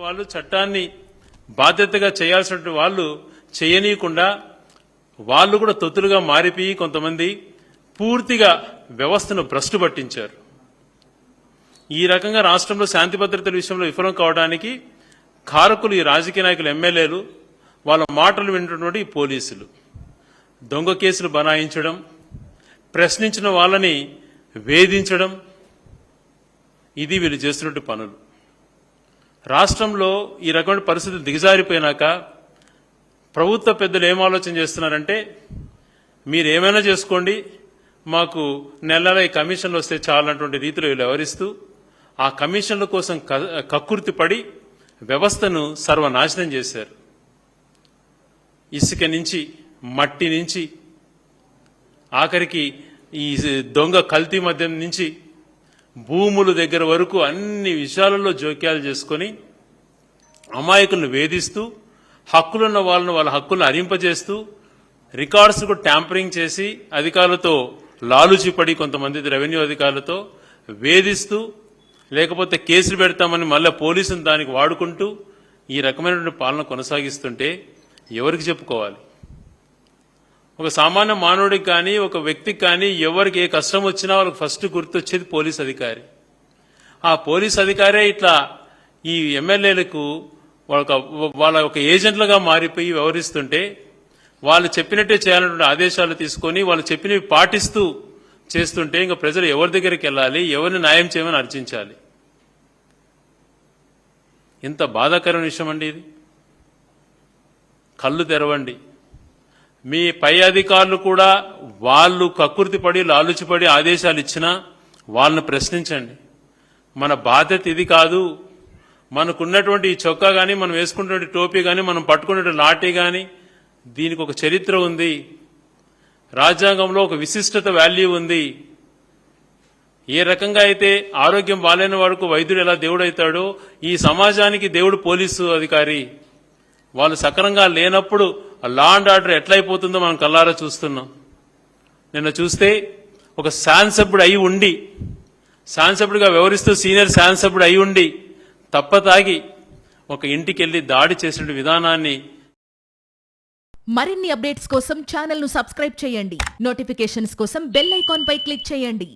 వాళ్ళు చట్టాన్ని బాధ్యతగా చేయాల్సిన వాళ్ళు చేయనీయకుండా వాళ్ళు కూడా తొత్తులుగా మారిపోయి కొంతమంది పూర్తిగా వ్యవస్థను భ్రష్టు పట్టించారు. ఈ రకంగా రాష్ట్రంలో శాంతి భద్రతల విషయంలో విఫలం కావడానికి కారకులు ఈ రాజకీయ నాయకులు, ఎమ్మెల్యేలు, వాళ్ళ మాటలు వింటున్నటువంటి ఈ పోలీసులు. దొంగ కేసులు బనాయించడం, ప్రశ్నించిన వాళ్ళని వేధించడం, ఇది వీళ్ళు చేస్తున్నట్టు పనులు. రాష్ట్రంలో ఈ రకమైన పరిస్థితులు దిగజారిపోయినాక ప్రభుత్వ పెద్దలు ఏం ఆలోచన చేస్తున్నారంటే, మీరు ఏమైనా చేసుకోండి, మాకు నెలల ఈ కమిషన్లు వస్తే చాలన్నటువంటి రీతిలో వీళ్ళు వ్యవహరిస్తూ ఆ కమిషన్ల కోసం కక్కుర్తి పడి వ్యవస్థను సర్వనాశనం చేశారు. ఇసుక నుంచి, మట్టి నుంచి, ఆఖరికి ఈ దొంగ కల్తీ మద్యం నుంచి భూముల దగ్గర వరకు అన్ని విషయాలలో జోక్యాలు చేసుకొని అమాయకులను వేధిస్తూ హక్కులున్న వాళ్ళను వాళ్ళ హక్కులను హరింపజేస్తూ రికార్డ్స్ కూడా ట్యాంపరింగ్ చేసి అధికారులతో లాలుచిపడి కొంతమంది రెవెన్యూ అధికారులతో వేధిస్తూ, లేకపోతే కేసులు పెడతామని మళ్ళీ పోలీసులు దానికి వాడుకుంటూ ఈ రకమైనటువంటి పాలన కొనసాగిస్తుంటే ఎవరికి చెప్పుకోవాలి? ఒక సామాన్య మానవుడికి కానీ ఒక వ్యక్తికి కానీ ఎవరికి ఏ కష్టం వచ్చినా వాళ్ళకి ఫస్ట్ గుర్తొచ్చేది పోలీస్ అధికారి. ఆ పోలీస్ అధికారే ఇట్లా ఈ ఎమ్మెల్యేలకు వాళ్ళ ఒక ఏజెంట్లుగా మారిపోయి వ్యవహరిస్తుంటే వాళ్ళు చెప్పినట్టే చేయాలన్నటువంటి ఆదేశాలు తీసుకొని వాళ్ళు చెప్పినవి పాటిస్తూ చేస్తుంటే ఇంకా ప్రజలు ఎవరి దగ్గరికి వెళ్ళాలి, ఎవరిని న్యాయం చేయమని అర్చించాలి? ఎంత బాధాకరమైన విషయం అండి ఇది. కళ్ళు తెరవండి. మీ పై అధికారులు కూడా వాళ్ళు కక్కుర్తిపడి లాలుచిపడి ఆదేశాలు ఇచ్చినా వాళ్ళని ప్రశ్నించండి. మన బాధ్యత ఇది కాదు. మనకున్నటువంటి ఈ చొక్కా కానీ, మనం వేసుకున్నటువంటి టోపీ కానీ, మనం పట్టుకున్నటువంటి లాఠీ కానీ దీనికి ఒక చరిత్ర ఉంది. రాజ్యాంగంలో ఒక విశిష్టత వాల్యూ ఉంది. ఏ రకంగా అయితే ఆరోగ్యం బాలేని వాడుకు వైద్యుడు ఎలా దేవుడు అవుతాడో ఈ సమాజానికి దేవుడు పోలీసు అధికారి. వాళ్ళు సక్రమంగా లేనప్పుడు లా అండ్ ఆర్డర్ ఎట్లయిపోతుందో మనం కళ్ళారా చూస్తున్నాం. నిన్న చూస్తే ఒక శాసనసభ్యుడు అయి ఉండి, శాసనసభ్యుడిగా వ్యవహరిస్తూ సీనియర్ శాసనసభ్యుడు అయి ఉండి తప్పతాగి ఒక ఇంటికి వెళ్లి దాడి చేసిన విధానాన్ని. మరిన్ని అప్డేట్స్ కోసం ఛానల్ ను సబ్స్క్రైబ్ చేయండి. నోటిఫికేషన్స్ కోసం బెల్ ఐకాన్ పై క్లిక్ చేయండి.